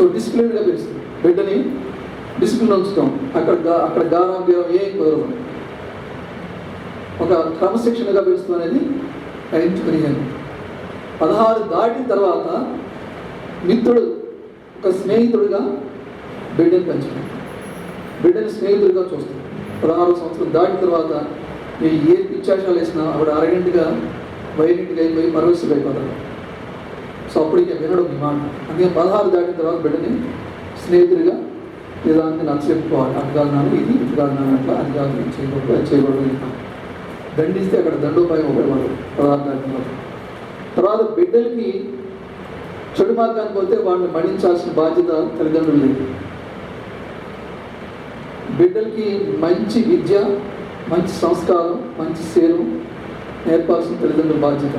So డిసిప్లిన్గా పెంచుతుంది. బిడ్డని discipline ఉంచుతాం. అక్కడ గారం ఏం కుదరదు. ఒక క్రమశిక్షణగా పెంచుతాం అనేది 15 16 దాటిన తర్వాత మిత్రుడు ఒక స్నేహితుడిగా బిడ్డని పెంచడం, బిడ్డని స్నేహితుడిగా చూస్తాం. 16 సంవత్సరాలు దాటిన తర్వాత మీరు ఏ పిచ్చాశాలు వేసినా ఆవిడ అరగంటగా వైరింటికి అయిపోయి పరవశులు అయిపోతాడు. సో అప్పటికే వినడం ఈ మాట. అందుకే 16 దాటిన తర్వాత బిడ్డని స్నేహితుడిగా నిదానికి నచ్చచెప్పుకోవాలి. అటు కాదు నాన్న ఇది, ఇటు కాదు నాన్న అట్లా, అది కాదు ఇది చేయకూడదు, అది చేయకూడదు. దండిస్తే అక్కడ దండోపాయం ఉపయోగపడదు 16 దాటిన తర్వాత. బిడ్డలకి చెడు మార్గానికి పోతే వాళ్ళని మణించాల్సిన బాధ్యత తల్లిదండ్రులు లేదు. బిడ్డలకి మంచి విద్య, మంచి సంస్కారం, మంచి సేవ నేర్పాల్సిన తల్లిదండ్రుల బాధ్యత.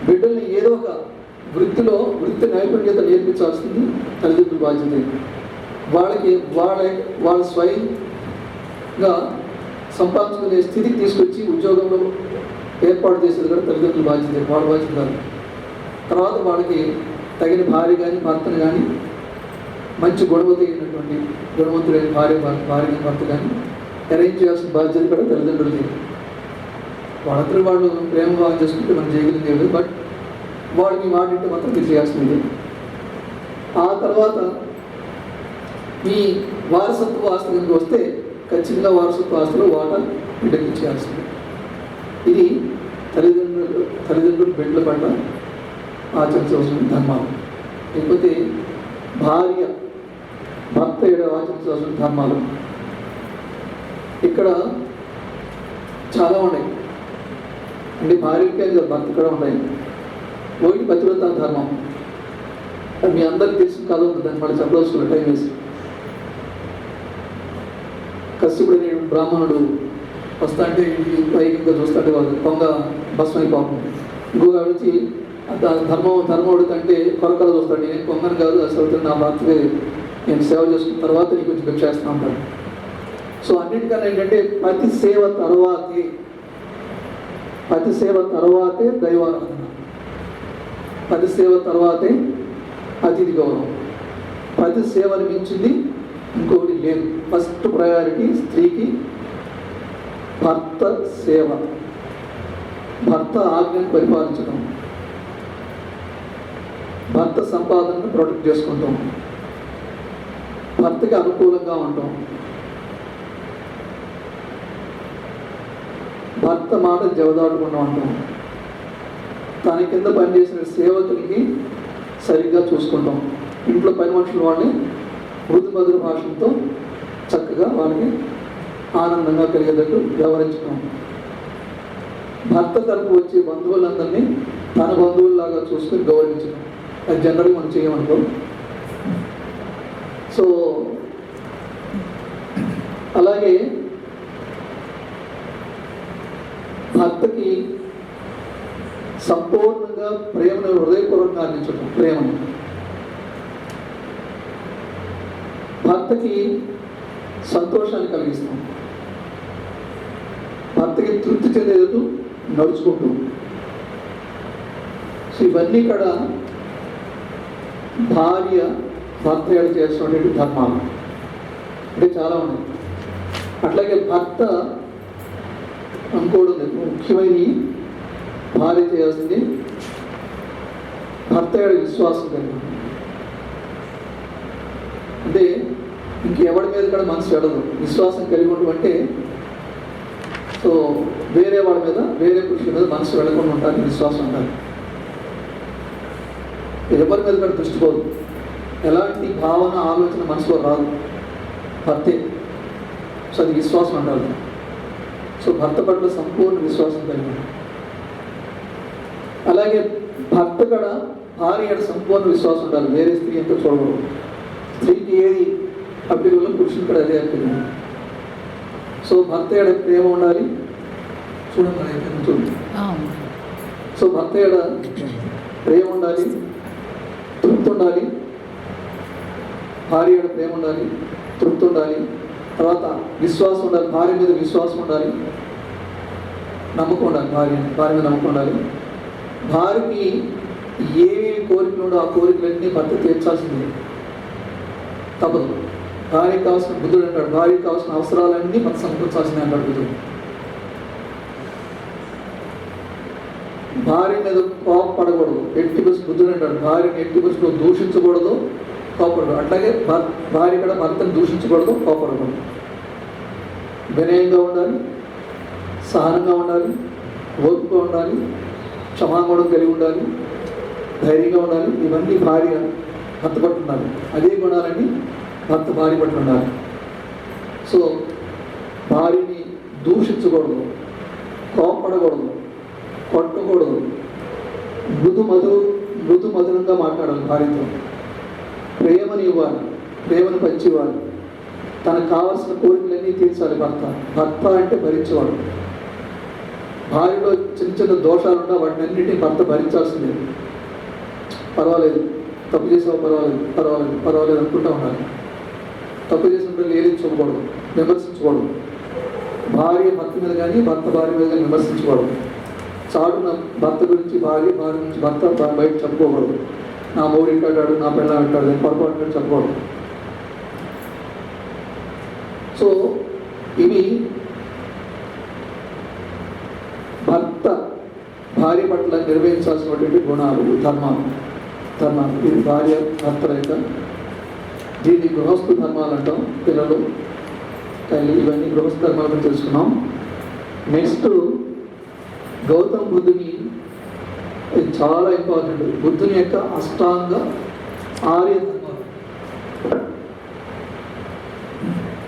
బిడ్డల్ని ఏదో ఒక వృత్తి నైపుణ్యత నేర్పించాల్సింది తల్లిదండ్రుల బాధ్యత. వాళ్ళకి వాళ్ళ స్వయంగా సంపాదించుకునే స్థితికి తీసుకొచ్చి ఉద్యోగంలో ఏర్పాటు చేసేది కూడా తల్లిదండ్రుల బాధ్యత, వాళ్ళ బాధ్యత కాదు. తర్వాత వాళ్ళకి తగిన భార్య కానీ భర్తను కానీ మంచి గుణవంతుడైన భార్య భర్త కానీ అరేంజ్ చేయాల్సిన బాధ్యత కూడా తల్లిదండ్రులది. వాళ్ళందరూ వాళ్ళు ప్రేమ భావం చేసుకుంటే మనం చేయగలిగింది లేదు. బట్ వాడికి మాట ఇంటే మాత్రం మీరు చేయాల్సింది. ఆ తర్వాత ఈ వారసత్వ ఆస్తి కనుక వస్తే ఖచ్చితంగా వారసత్వ ఆస్తిలో వాటా బిడ్డకి చేయాల్సింది. ఇది తల్లిదండ్రులు బిడ్డల పట్ల ఆచరించవలసిన ధర్మాలు. లేకపోతే భర్త ఆచరించవలసిన ధర్మాలు ఇక్కడ చాలా ఉన్నాయి. అంటే భార్యకే భర్త కూడా ఉన్నాయి. ఒకటి పతివ్రత ధర్మం. అది మీ అందరికి తెలిసిన కథ ఉంది, దాన్ని మళ్ళీ చెప్పవలసిన టైం వేసి. కశ్యపుడు అనే బ్రాహ్మణుడు వస్తా అంటే వైద్యంగా చూస్తుంటే వాళ్ళు పొంగ భస్మం అయిపోతుంది. ఇంకొక వచ్చి ధర్మోడు కంటే కొరకలు చూస్తాడు. నేను పొంగను కాదు, అసలు నా భర్తకి నేను సేవ చేసుకున్న తర్వాత నీకు కొంచెం భిక్ష చేస్తూ ఉంటాను. సో అన్నిటికన్నా ఏంటంటే పతి సేవ తర్వాతే దైవారాధన, పతి సేవ తర్వాతే అతిథి గౌరవం. పతి సేవని మించింది ఇంకొకటి లేదు. ఫస్ట్ ప్రయారిటీ స్త్రీకి భర్త సేవ, భర్త ఆజ్ఞను పరిపాలించడం, భర్త సంపాదనను ప్రొటెక్ట్ చేసుకుంటాం, భర్తకి అనుకూలంగా ఉంటాం, భర్త మాట జవదాడకుండా ఉంటాం, తన కింద పనిచేసిన సేవకులకి సరిగ్గా చూసుకుంటాం. ఇంట్లో పని మనుషులు వాళ్ళని మృదు మధుర భాషలతో చక్కగా వాళ్ళకి ఆనందంగా కలిగేటట్టు వ్యవహరించడం. భర్త తరపు వచ్చే బంధువులందరినీ తన బంధువుల్లాగా చూసుకొని గౌరవించడం. అది జనరల్గా మనం చేయమనుకో. సో అలాగే భర్తకి సంపూర్ణంగా ప్రేమను హృదయపూర్వకంగా అందించడం. ప్రేమను భర్తకి సంతోషాన్ని కలిగిస్తాం. భర్తకి తృప్తి చెందేటట్టు నడుచుకుంటూ. సో ఇవన్నీ కూడా భార్య భర్త చేస్తున్నటువంటి ధర్మాలు అంటే చాలా ఉన్నాయి. అట్లాగే భర్త అనుకోవడం ముఖ్యమైన భార్య చేయాల్సింది భర్త విశ్వాసం కలిగి. అంటే ఇంకెవరి మీద కూడా మనసు వెళ్ళదు. విశ్వాసం కలిగి ఉండమంటే సో వేరే వాళ్ళ మీద, వేరే పురుషుల మీద మనసు వెళ్ళకుండా ఉంటారు, విశ్వాసం ఉంటారు. ఎవరి మీద కూడా దృష్టి పోదు. ఎలాంటి భావన ఆలోచన మనసులో రాదు. భర్తే. సో అది విశ్వాసం అంటారు. సో భర్త పట్ల సంపూర్ణ విశ్వాసం కలిగి. అలాగే భర్త కూడా భార్య సంపూర్ణ విశ్వాసం ఉండాలి. వేరే స్త్రీ ఎంతో చూడకూడదు. స్త్రీకి ఏది అభ్యులు పురుషులు కూడా అదే అభ్యులు. సో భర్త ప్రేమ ఉండాలి. చూడండి. సో భర్త ప్రేమ ఉండాలి, తృప్తి ఉండాలి. భార్య ప్రేమ ఉండాలి, తృప్తి ఉండాలి. తర్వాత విశ్వాసం ఉండాలి. భార్య మీద విశ్వాసం ఉండాలి, నమ్మకం ఉండాలి. భార్య మీద నమ్మకం ఉండాలి. భార్యకి ఏ కోరికలు ఉండో ఆ కోరికలన్నీ భర్త తీర్చాల్సిందే. తప్పదు. భార్యకి కావాల్సిన బుద్ధుడు అంటాడు, భార్యకి కావాల్సిన అవసరాలన్నీ మనం సమకూర్చాల్సిందే అంటాడు బుద్ధుడు. భార్య మీద కోపపడకూడదు, ఎట్టి పరిస్థితి బుద్ధుడు అంటాడు, భార్యని ఎట్టి పరిస్థితిలో దూషించకూడదు, కోపడకూడదు. అట్లాగే భార్య కూడా భర్తను దూషించకూడదు, కోపడకూడదు. వినయంగా ఉండాలి, సహనంగా ఉండాలి, ఓర్పుగా ఉండాలి, క్షమాగుణం కలిగి ఉండాలి, ధైర్యంగా ఉండాలి. ఇవన్నీ భార్య భర్త పట్ల ఉండాలి. అదే గుణాలన్నీ భర్త భార్య పట్ల ఉండాలి. సో భార్యని దూషించకూడదు, కోపడకూడదు, కొట్టకూడదు, మృదు మధురంగా మాట్లాడాలి భార్యతో. ప్రేమని ఇవ్వాలి, ప్రేమను పంచివ్వాలి. తనకు కావాల్సిన కోరికలన్నీ తీర్చాలి భర్త. భర్త అంటే భరించేవాడు. భార్యలో చిన్న చిన్న దోషాలున్నా వాటిని అన్నింటినీ భర్త భరించాల్సిందే. పర్వాలేదు, తప్పు చేసావు, పర్వాలేదు అనుకుంటూ ఉండాలి. తప్పు చేసినప్పుడు ఏలించకూడదు, విమర్శించకూడదు. భార్య భర్త మీద కానీ భర్త భార్య మీద కానీ విమర్శించకూడదు. చాటున భర్త గురించి భార్య గురించి భర్త బయట చెప్పుకోకూడదు. నా మూడు ఇంటాడు, నా పిల్ల అంటాడు, పొరపాటు చెప్పకూడదు. సో ఇవి భర్త భార్య పట్ల నిర్వహించాల్సినటువంటి గుణాలు, ధర్మాలు. ఇది భార్య భర్తల యొక్క, దీన్ని గృహస్థు ధర్మాలు అంటాం. పిల్లలు తల్లి ఇవన్నీ గృహస్థ ధర్మాలను తెలుసుకున్నాం. నెక్స్ట్ గౌతమ బుద్ధుని, ఇది చాలా ఇంపార్టెంట్, బుద్ధుని యొక్క అష్టాంగ ఆర్య ధర్మాలు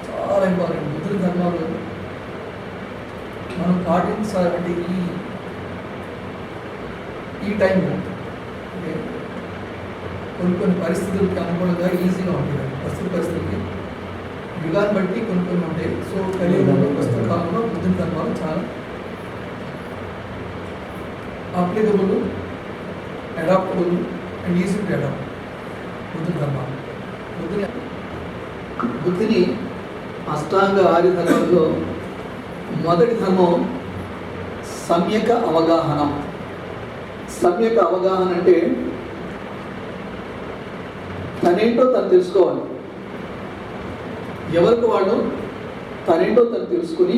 చాలా ఇంపార్టెంట్. బుద్ధుని ధర్మాలు మనం పాటించాలంటే ఈ టైంలో అంటే కొన్ని పరిస్థితులకి అనుకూలంగా ఈజీగా ఉంటుంది. పరిస్థితులకి యుగాన్ని బట్టి కొన్ని ఉంటాయి. సో కలియుగంలో ప్రస్తుత కాలంలో బుద్ధుని ధర్మాలు చాలా applicable, adaptable and easy to adapt. బుద్ధుని ధర్మాలు, బుద్ధిని అష్టాంగ ఆర్య ధర్మాల్లో మొదటి ధర్మం సమ్యక అవగాహన. సమ్యక అవగాహన అంటే తనేంటో తను తెలుసుకోవాలి. ఎవరికి వాళ్ళు తనేంటో తను తెలుసుకుని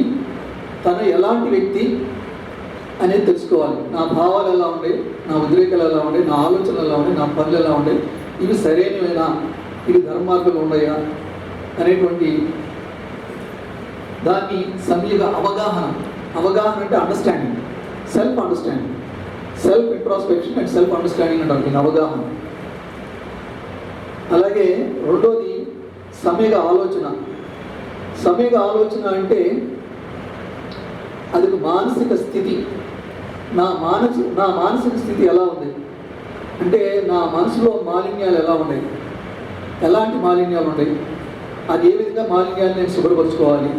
తను ఎలాంటి వ్యక్తి అనేది తెలుసుకోవాలి. నా భావాలు ఎలా ఉండే, నా ఉద్రేకాలు ఎలా ఉండే, నా ఆలోచనలు ఎలా ఉండే, నా పనులు ఎలా ఉండే, ఇవి సరైనవేనా, ఇవి ధర్మార్గాలు ఉన్నాయా అనేటువంటి దాన్ని సమ్యక అవగాహన. అవగాహన అంటే understanding, self understanding, self introspection and self understanding అంటారు దీని అవగాహన. అలాగే రెండోది సమ్యక ఆలోచన. సమ్యక ఆలోచన అంటే అది మానసిక స్థితి. నా మానసిక స్థితి ఎలా ఉంది అంటే, నా మనసులో మాలిన్యాలు ఎలా ఉన్నాయి, ఎలాంటి మాలిన్యాలు ఉన్నాయి, అది ఏ విధంగా మాలిన్యాలు నేను శుభ్రపరచుకోవాలి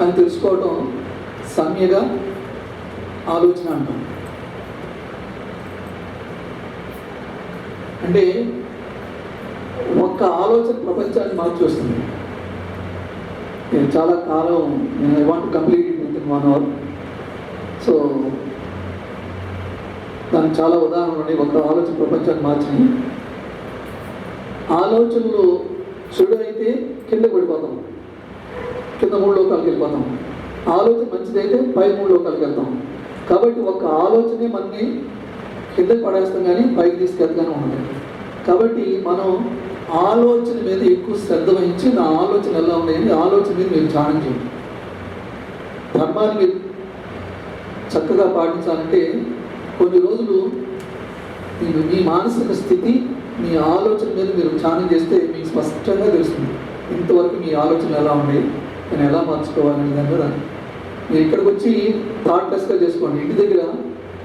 అని తెలుసుకోవటం సమ్యక ఆలోచన అంటాం. అంటే ఒక్క ఆలోచన ప్రపంచాన్ని మార్చేస్తుంది. నేను చాలా కాలం I want to complete it within 1 hour. So దానికి చాలా ఉదాహరణలు ఉన్నాయి. ఒక్క ఆలోచన ప్రపంచాన్ని మార్చినాయి. ఆలోచనలు చెడు అయితే కిందకి పడిపోతాం, కింద 3 లోకాలకు వెళ్ళిపోతాం. ఆలోచన మంచిదైతే పై 3 లోకాలకు వెళ్తాం. కాబట్టి ఒక ఆలోచనే మనని కిందకి పడేస్తాం కానీ పైకి తీసుకెళ్తానే ఉండదు. కాబట్టి మనం ఆలోచన మీద ఎక్కువ శ్రద్ధ వహించి నా ఆలోచన ఎలా ఉన్నాయని ఆలోచన మీద మీరు ధ్యానం చేయండి. ధర్మాన్ని మీరు చక్కగా పాటించాలంటే కొన్ని రోజులు మీ మానసిక స్థితి, మీ ఆలోచన మీద మీరు ధ్యానం చేస్తే మీకు స్పష్టంగా తెలుస్తుంది ఇంతవరకు మీ ఆలోచనలు ఎలా ఉన్నాయి, నేను ఎలా మార్చుకోవాలనే దాని మీద. మీరు ఇక్కడికి వచ్చి థాట్లెస్గా చేసుకోండి. ఇంటి దగ్గర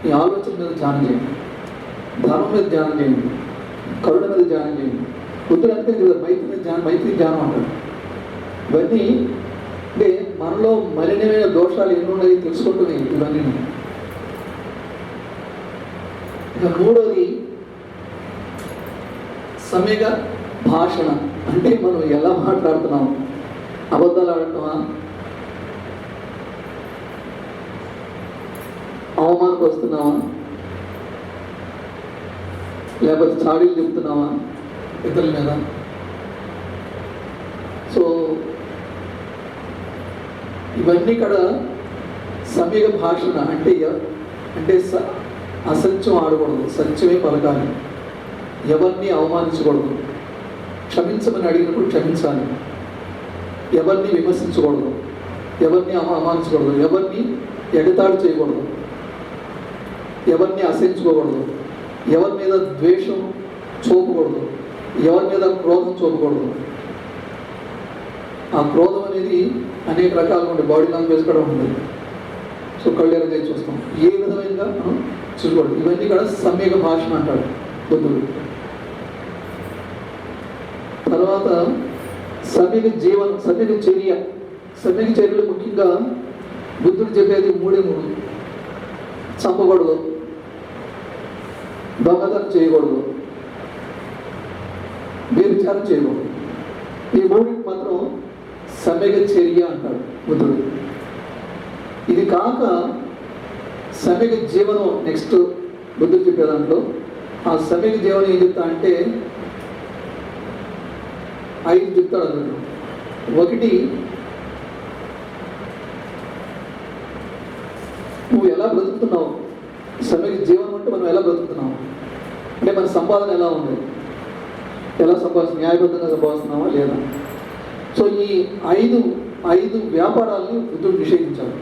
మీ ఆలోచన మీద ధ్యానం చేయండి, ధర్మం మీద ధ్యానం చేయండి, కరుణ మీద ధ్యానం చేయండి. బుద్ధుడు అంటే మైత్రి ధ్యానం అంటారు. ఇవన్నీ అంటే మనలో మలినమైన దోషాలు ఎన్ని ఉన్నాయి తెలుసుకుంటున్నాయి ఇవన్నీ. ఇక మూడోది సమ్యక భాషణ. అంటే మనం ఎలా మాట్లాడుతున్నాం, అబద్ధాలు ఆడుతున్నామా, అవమానకు వస్తున్నావా, లేకపోతే చాడీలు చెప్తున్నావా ఇతరుల మీద, ఇవన్నీ కూడా సమీక భాషణ అంటే అసత్యం ఆడకూడదు, సత్యమే పలకాలి, ఎవరిని అవమానించకూడదు, క్షమించమని అడిగినప్పుడు క్షమించాలి, ఎవరిని విమర్శించకూడదు, ఎవరిని అవమానించకూడదు, ఎవరిని ఎగతాళి చేయకూడదు, ఎవరిని అసహించుకోకూడదు, ఎవరి మీద ద్వేషం చూపకూడదు, ఎవరి మీద క్రోధం చూపకూడదు. ఆ క్రోధం అనేది అనేక రకాలుగా ఉంటుంది, బాడీ లాంగ్వేజ్ కూడా ఉంటుంది. సో కళ్ళెరగా చూస్తాం, ఏ విధంగా చూడకూడదు. ఇవన్నీ కూడా సమీక భాషణ అంటాడు బుద్ధుడు. తర్వాత సమీక జీవనం, సమీక చర్య. సమీక చర్యలు ముఖ్యంగా బుద్ధుడు చెప్పేది మూడే మూడు: చంపకూడదు, దొంగతనం చేయకూడదు, వ్యభిచారం చేయకూడదు. ఈ మూడింటి మాత్రం సమీక చర్య అంటాడు బుద్ధుడు. ఇది కాక సమీక జీవనం నెక్స్ట్ బుద్ధుడు చెప్పే దాంట్లో. ఆ సమీక జీవనం ఏం చెప్తా అంటే 5 చెప్తాడు అందులో. ఒకటి, నువ్వు ఎలా బ్రతుకుతున్నావు. సమీక జీవనం అంటే మనం ఎలా బ్రతుకుతున్నావు అంటే మన సంపాదన ఎలా ఉంది, ఎలా సంపాదిస్తున్నాం, న్యాయబద్ధంగా సంపాదిస్తున్నావా లేదా. సో ఈ ఐదు వ్యాపారాలని బుద్ధుడు నిషేధించాడు.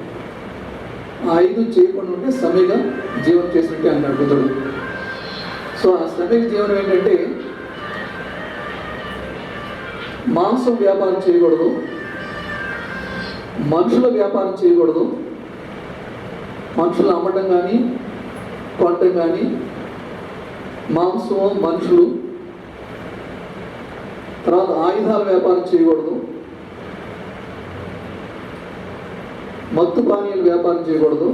ఆ 5 చేయకుండా ఉంటే సమీక జీవనం చేసినట్టే అన్నాడు బుద్ధుడు. సో ఆ సమీక జీవనం ఏంటంటే మాంసం వ్యాపారం చేయకూడదు, మనుషుల వ్యాపారం చేయకూడదు, మనుషులు అమ్మటం కానీ కొనటం కానీ, మాంసం మనుషులు. తర్వాత ఆయుధాల వ్యాపారం చేయకూడదు, మత్తు పానీయాల వ్యాపారం చేయకూడదు,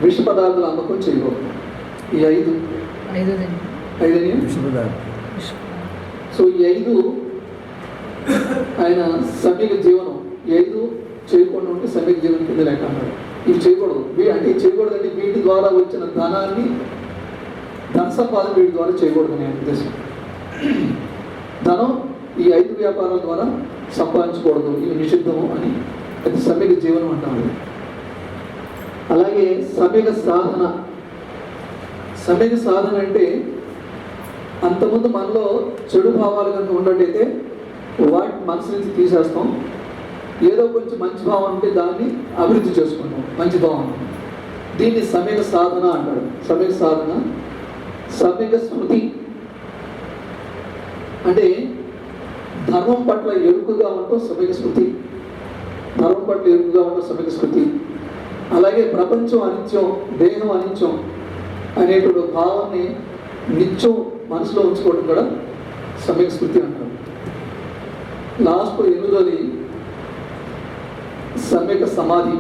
విష పదార్థాల అమ్మకం చేయకూడదు. ఈ 5 సో ఈ 5 ఆయన సమీక జీవనం. 5 చేయకుండా ఉంటే సమీక జీవనం కింద లెక్క అన్నాడు. ఇవి చేయకూడదు అంటే చేయకూడదు అంటే వీటి ద్వారా వచ్చిన ధనాన్ని, ధన సంపాదన వీటి ద్వారా చేయకూడదు అనే ఉద్దేశం. ధనం ఈ 5 వ్యాపారాల ద్వారా సంపాదించకూడదు, ఇవి నిషిద్ధము అని అది సమీక జీవనం అంటారు. అలాగే సమీక సాధన. సమీక సాధన అంటే అంతకుముందు మనలో చెడు భావాలు కనుక ఉన్నట్టయితే వాటి మనసు నుంచి తీసేస్తాం, ఏదో కొంచెం మంచి భావం ఉంటే దాన్ని అభివృద్ధి చేసుకుంటాం, మంచి భావం. దీన్ని సమీక సాధన అంటాడు. సమీక సాధన. సమీక స్మృతి అంటే ధర్మం పట్ల ఎరుకుగా ఉండటం సమీక స్మృతి. ధర్మం పట్ల ఎరుకుగా ఉండటం సమీక స్మృతి. అలాగే ప్రపంచం అనిత్యం, దేహం అనిత్యం అనేటువంటి భావాన్ని నిత్యం మనసులో ఉంచుకోవడం కూడా సమీక స్మృతి అంటారు. లాస్ట్ 8వది సమీక సమాధి.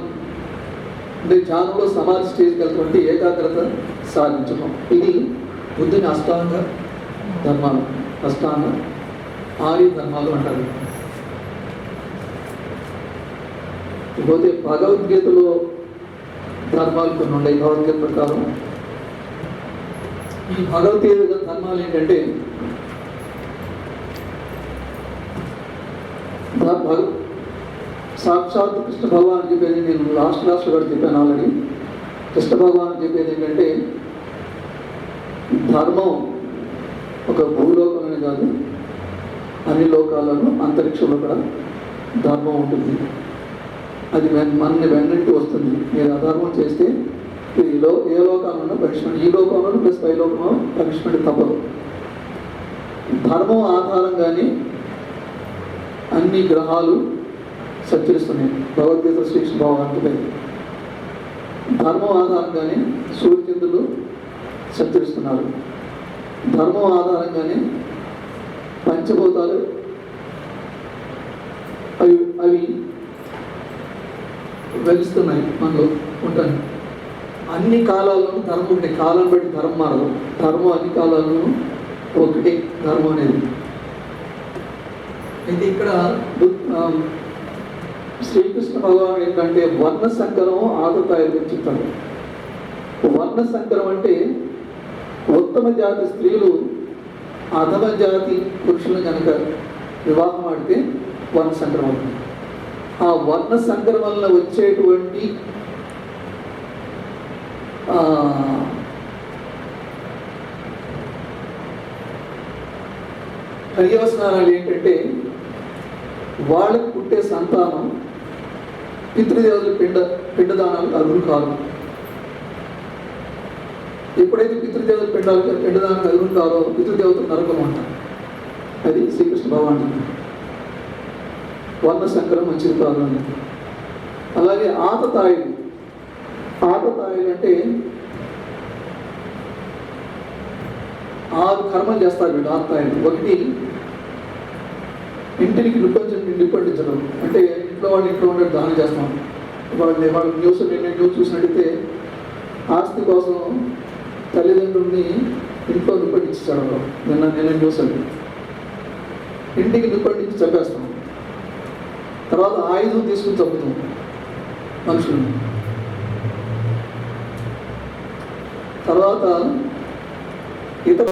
అంటే ధ్యానంలో సమాధి స్టేజ్కి వెళ్తుంటే ఏకాగ్రత సాధించడం. ఇది బుద్ధుని అష్టాంగ ధర్మాలు, అష్టాంగ ఆర్య ధర్మాలు అంటారు. ఇకపోతే భగవద్గీతలో ధర్మాలు కొన్ని ఉన్నాయి. భగవద్గీత ప్రకారం ఈ భగవద్గీత ధర్మాలు ఏంటంటే సాక్షాత్ కృష్ణ భగవాన్ చెప్పేది, నేను లాస్ట్ క్లాస్లో కూడా చెప్పాను ఆల్రెడీ. కృష్ణ భగవాన్ చెప్పేది ఏంటంటే ధర్మం ఒక భూలోకమే కాదు, అన్ని లోకాలను అంతరిక్షంలో కూడా ధర్మం ఉంటుంది. అది మనల్ని వెన్నట్టు వస్తుంది. మీరు అధర్మం చేస్తే ఏ లోకంలో పనిష్మెంట్, ఈ లోకంలో ప్లస్ పై లోకంలో పనిష్మెంట్ తప్పదు. ధర్మం ఆధారంగానే అన్ని గ్రహాలు సంచరిస్తున్నాయి. భగవద్గీత శ్రీకృష్ణ భగవానుడిపై ధర్మం ఆధారంగానే సూర్యచంద్రులు సంచరిస్తున్నారు. ధర్మం ఆధారంగానే పంచభూతాలు అవి వెలుస్తున్నాయి, మనలో ఉంటాయి. అన్ని కాలాల్లోనూ ధర్మం ఒకటి, కాలం బట్టి ధర్మం మారదు. ధర్మం అన్ని కాలాల్లోనూ ఒకటి, ధర్మం అనేది. అయితే ఇక్కడ శ్రీకృష్ణ భగవాన్ ఏంటంటే వర్ణ సంకరం ఆదతాయి గురించి చెప్తాడు. వర్ణ సంకరం అంటే ఉత్తమ జాతి స్త్రీలు అధమ జాతి పురుషులను కనుక వివాహం ఆడితే వర్ణ సంకరం అవుతుంది. ఆ వర్ణ సంకరం వలన వచ్చేటువంటి పర్యవసనాలు ఏంటంటే వాళ్ళకు పుట్టే సంతానం పితృదేవతల పిండదానాలకు అర్హులు కాదు. ఎప్పుడైతే పితృదేవతల పిండదానానికి అర్హులు కాదో పితృదేవతలు నరకం అంటారు. అది శ్రీకృష్ణ భగవానుడు వర్ణ సంకరం మంచిది కాదు అని. అలాగే ఆతతాయిలు అంటే 6 కర్మలు చేస్తారు వీళ్ళు ఆతతాయిలు. ఒకటి, ఇంటికి నిప్పండించడం, అంటే ఇంట్లో ఉండే దానం చేస్తాం. వాళ్ళు న్యూస్ చూసినట్టయితే ఆస్తి కోసం తల్లిదండ్రుల్ని ఇంట్లో నిప్పండించాడు. నిన్న న్యూస్ అండి. ఇంటికి నిప్పండించి చంపేస్తాం. తర్వాత ఆయుధం తీసుకుని చంపుతాం మనుషుల్ని. తర్వాత ఇతర